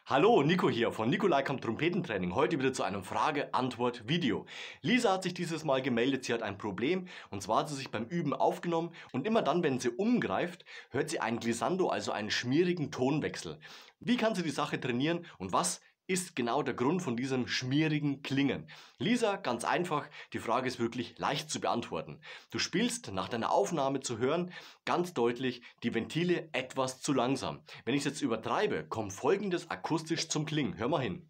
Hallo, Nico hier von Nikolai Kamp Trompetentraining. Heute wieder zu einem Frage-Antwort-Video. Lisa hat sich dieses Mal gemeldet, sie hat ein Problem und zwar hat sie sich beim Üben aufgenommen und immer dann, wenn sie umgreift, hört sie einen Glissando, also einen schmierigen Tonwechsel. Wie kann sie die Sache trainieren und was ist genau der Grund von diesem schmierigen Klingen? Lisa, ganz einfach, die Frage ist wirklich leicht zu beantworten. Du spielst nach deiner Aufnahme zu hören ganz deutlich die Ventile etwas zu langsam. Wenn ich es jetzt übertreibe, kommt folgendes akustisch zum Klingen. Hör mal hin.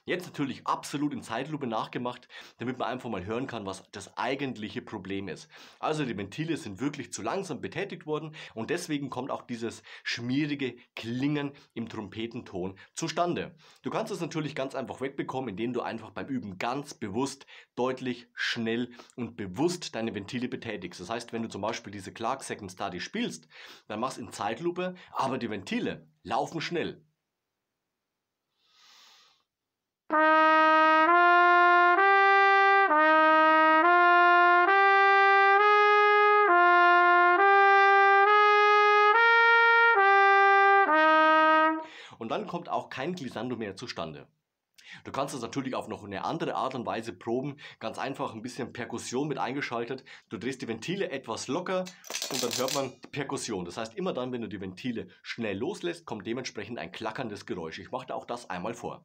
Jetzt natürlich absolut in Zeitlupe nachgemacht, damit man einfach mal hören kann, was das eigentliche Problem ist. Also die Ventile sind wirklich zu langsam betätigt worden und deswegen kommt auch dieses schmierige Klingen im Trompetenton zustande. Du kannst es natürlich ganz einfach wegbekommen, indem du einfach beim Üben ganz bewusst, deutlich, schnell und bewusst deine Ventile betätigst. Das heißt, wenn du zum Beispiel diese Clark Second Study spielst, dann machst du in Zeitlupe, aber die Ventile laufen schnell. Und dann kommt auch kein Glissando mehr zustande. Du kannst das natürlich auf noch eine andere Art und Weise proben, ganz einfach ein bisschen Perkussion mit eingeschaltet. Du drehst die Ventile etwas locker und dann hört man Perkussion. Das heißt, immer dann, wenn du die Ventile schnell loslässt, kommt dementsprechend ein klackerndes Geräusch. Ich mache auch das einmal vor.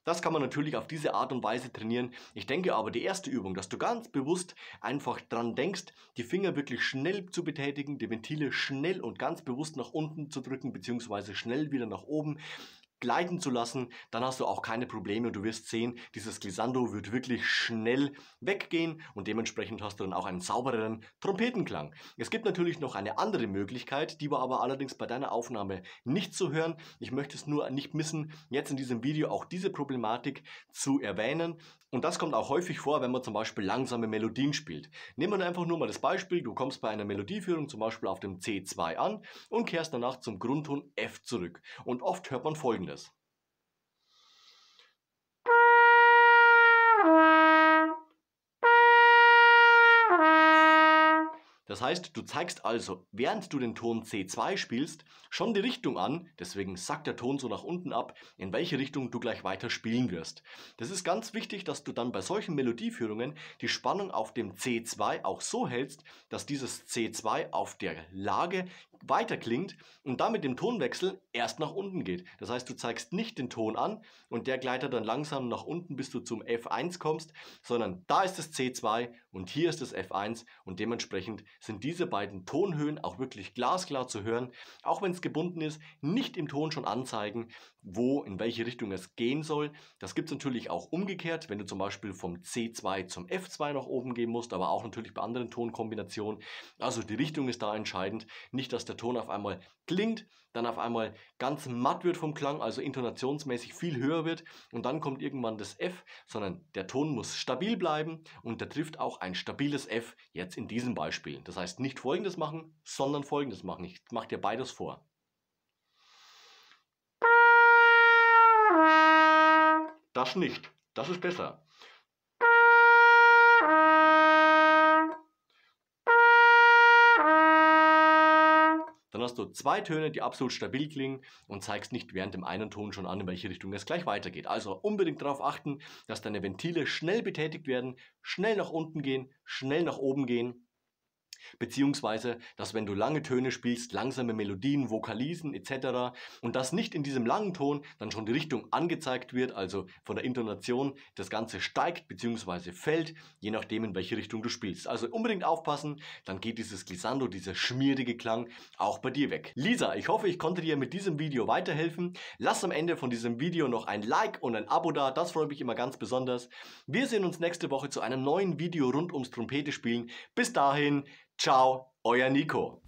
Das kann man natürlich auf diese Art und Weise trainieren. Ich denke aber, die erste Übung, dass du ganz bewusst einfach dran denkst, die Finger wirklich schnell zu betätigen, die Ventile schnell und ganz bewusst nach unten zu drücken, beziehungsweise schnell wieder nach oben gleiten zu lassen, dann hast du auch keine Probleme und du wirst sehen, dieses Glissando wird wirklich schnell weggehen und dementsprechend hast du dann auch einen saubereren Trompetenklang. Es gibt natürlich noch eine andere Möglichkeit, die war aber allerdings bei deiner Aufnahme nicht zu hören. Ich möchte es nur nicht missen, jetzt in diesem Video auch diese Problematik zu erwähnen. Und das kommt auch häufig vor, wenn man zum Beispiel langsame Melodien spielt. Nehmen wir einfach nur mal das Beispiel, du kommst bei einer Melodieführung zum Beispiel auf dem C2 an und kehrst danach zum Grundton F zurück. Und oft hört man Folgendes. Das heißt, du zeigst also, während du den Ton C2 spielst, schon die Richtung an, deswegen sackt der Ton so nach unten ab, in welche Richtung du gleich weiter spielen wirst. Das ist ganz wichtig, dass du dann bei solchen Melodieführungen die Spannung auf dem C2 auch so hältst, dass dieses C2 auf der Lage weiter klingt und damit dem Tonwechsel erst nach unten geht. Das heißt, du zeigst nicht den Ton an und der gleitet dann langsam nach unten, bis du zum F1 kommst, sondern da ist das C2 und hier ist das F1 und dementsprechend sind diese beiden Tonhöhen auch wirklich glasklar zu hören, auch wenn es gebunden ist, nicht im Ton schon anzeigen, wo, in welche Richtung es gehen soll. Das gibt es natürlich auch umgekehrt, wenn du zum Beispiel vom C2 zum F2 nach oben gehen musst, aber auch natürlich bei anderen Tonkombinationen. Also die Richtung ist da entscheidend, nicht, dass der Ton auf einmal klingt, dann auf einmal ganz matt wird vom Klang, also intonationsmäßig viel höher wird und dann kommt irgendwann das F, sondern der Ton muss stabil bleiben und der trifft auch ein stabiles F jetzt in diesem Beispiel. Das heißt, nicht Folgendes machen, sondern Folgendes machen. Ich mache dir beides vor. Das nicht. Das ist besser. Dann hast du zwei Töne, die absolut stabil klingen und zeigst nicht während dem einen Ton schon an, in welche Richtung es gleich weitergeht. Also unbedingt darauf achten, dass deine Ventile schnell betätigt werden, schnell nach unten gehen, schnell nach oben gehen. Beziehungsweise, dass wenn du lange Töne spielst, langsame Melodien, Vokalisen etc. und das nicht in diesem langen Ton dann schon die Richtung angezeigt wird, also von der Intonation das Ganze steigt bzw. fällt, je nachdem in welche Richtung du spielst. Also unbedingt aufpassen, dann geht dieses Glissando, dieser schmierige Klang auch bei dir weg. Lisa, ich hoffe, ich konnte dir mit diesem Video weiterhelfen. Lass am Ende von diesem Video noch ein Like und ein Abo da, das freut mich immer ganz besonders. Wir sehen uns nächste Woche zu einem neuen Video rund ums Trompete spielen. Bis dahin, ciao, euer Nico.